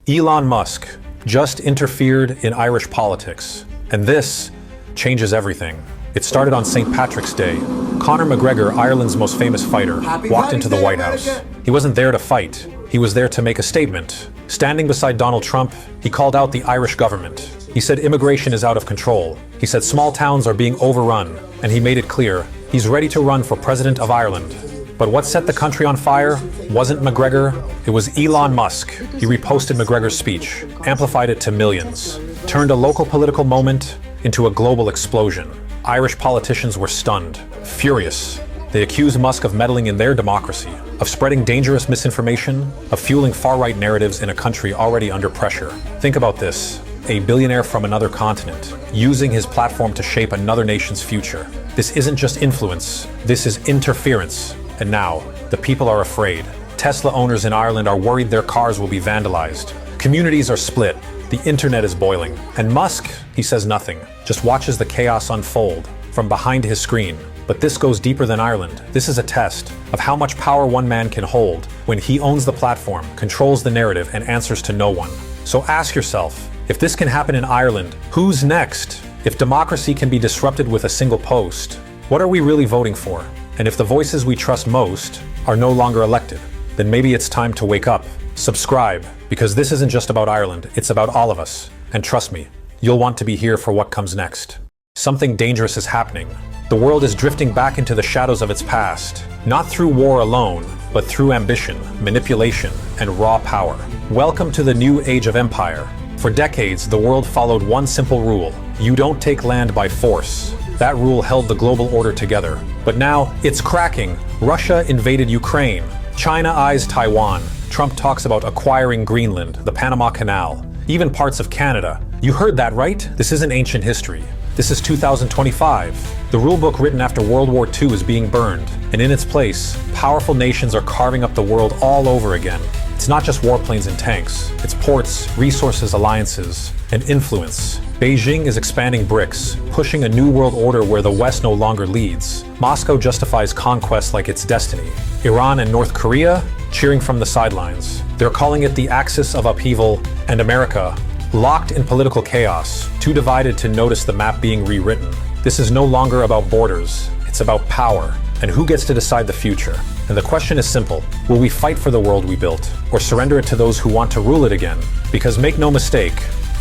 Elon Musk just interfered in Irish politics, and this changes everything. It started on St. Patrick's Day. Conor Mcgregor, Ireland's most famous fighter, walked into the White House. He wasn't there to fight. He was there to make a statement. Standing beside Donald Trump, he called out the Irish government. He said immigration is out of control. He said small towns are being overrun, and he made it clear he's ready to run for president of Ireland. But what set the country on fire wasn't McGregor, it was Elon Musk. He reposted McGregor's speech, amplified it to millions, turned a local political moment into a global explosion. Irish politicians were stunned, furious. They accused Musk of meddling in their democracy, of spreading dangerous misinformation, of fueling far-right narratives in a country already under pressure. Think about this. A billionaire from another continent, using his platform to shape another nation's future. This isn't just influence, this is interference. And now, the people are afraid. Tesla owners in Ireland are worried their cars will be vandalized. Communities are split. The internet is boiling. And Musk, he says nothing, just watches the chaos unfold from behind his screen. But this goes deeper than Ireland. This is a test of how much power one man can hold when he owns the platform, controls the narrative, and answers to no one. So ask yourself, if this can happen in Ireland, who's next? If democracy can be disrupted with a single post, what are we really voting for? And if the voices we trust most are no longer elected, then maybe it's time to wake up. Subscribe, because this isn't just about Ireland, it's about all of us. And trust me, you'll want to be here for what comes next. Something dangerous is happening. The world is drifting back into the shadows of its past, not through war alone, but through ambition, manipulation, and raw power. Welcome to the new age of empire. For decades, the world followed one simple rule: you don't take land by force. That rule held the global order together. But now, it's cracking. Russia invaded Ukraine. China eyes Taiwan. Trump talks about acquiring Greenland, the Panama Canal, even parts of Canada. You heard that right? This isn't ancient history. This is 2025. The rulebook written after World War II is being burned, and in its place, powerful nations are carving up the world all over again. It's not just warplanes and tanks. It's ports, resources, alliances, and influence. Beijing is expanding BRICS, pushing a new world order where the West no longer leads. Moscow justifies conquest like its destiny. Iran and North Korea cheering from the sidelines. They're calling it the axis of upheaval, and America, locked in political chaos, too divided to notice the map being rewritten. This is no longer about borders, it's about power, and who gets to decide the future. And the question is simple: will we fight for the world we built, or surrender it to those who want to rule it again? Because make no mistake,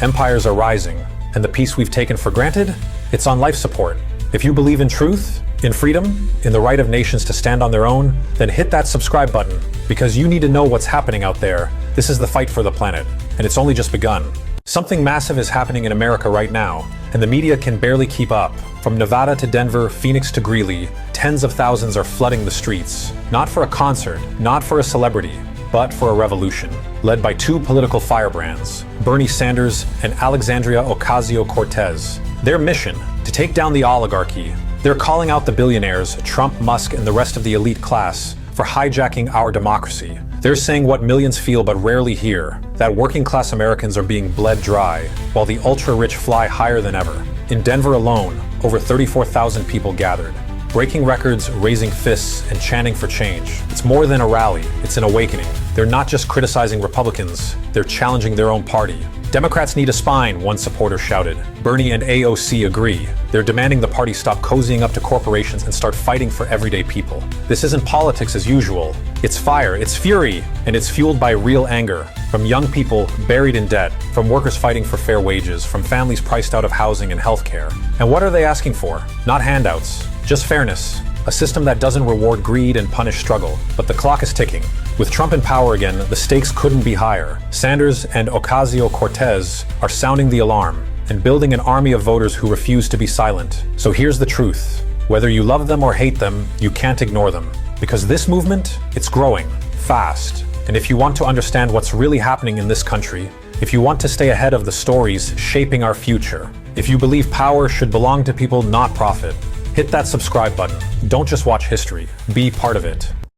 empires are rising, and the peace we've taken for granted, it's on life support. If you believe in truth, in freedom, in the right of nations to stand on their own, then hit that subscribe button, because you need to know what's happening out there. This is the fight for the planet, and it's only just begun. Something massive is happening in America right now, and the media can barely keep up. From Nevada to Denver, Phoenix to Greeley, tens of thousands are flooding the streets. Not for a concert, not for a celebrity, but for a revolution, led by two political firebrands, Bernie Sanders and Alexandria Ocasio-Cortez. Their mission, to take down the oligarchy. They're calling out the billionaires, Trump, Musk, and the rest of the elite class, for hijacking our democracy. They're saying what millions feel but rarely hear, that working-class Americans are being bled dry, while the ultra-rich fly higher than ever. In Denver alone, over 34,000 people gathered, breaking records, raising fists, and chanting for change. It's more than a rally, it's an awakening. They're not just criticizing Republicans, they're challenging their own party. Democrats need a spine, one supporter shouted. Bernie and AOC agree. They're demanding the party stop cozying up to corporations and start fighting for everyday people. This isn't politics as usual. It's fire, it's fury, and it's fueled by real anger. From young people buried in debt, from workers fighting for fair wages, from families priced out of housing and healthcare. And what are they asking for? Not handouts, just fairness. A system that doesn't reward greed and punish struggle. But the clock is ticking. With Trump in power again, the stakes couldn't be higher. Sanders and Ocasio-Cortez are sounding the alarm and building an army of voters who refuse to be silent. So here's the truth. Whether you love them or hate them, you can't ignore them. Because this movement, it's growing, fast. And if you want to understand what's really happening in this country, if you want to stay ahead of the stories shaping our future, if you believe power should belong to people, not profit, hit that subscribe button. Don't just watch history, be part of it.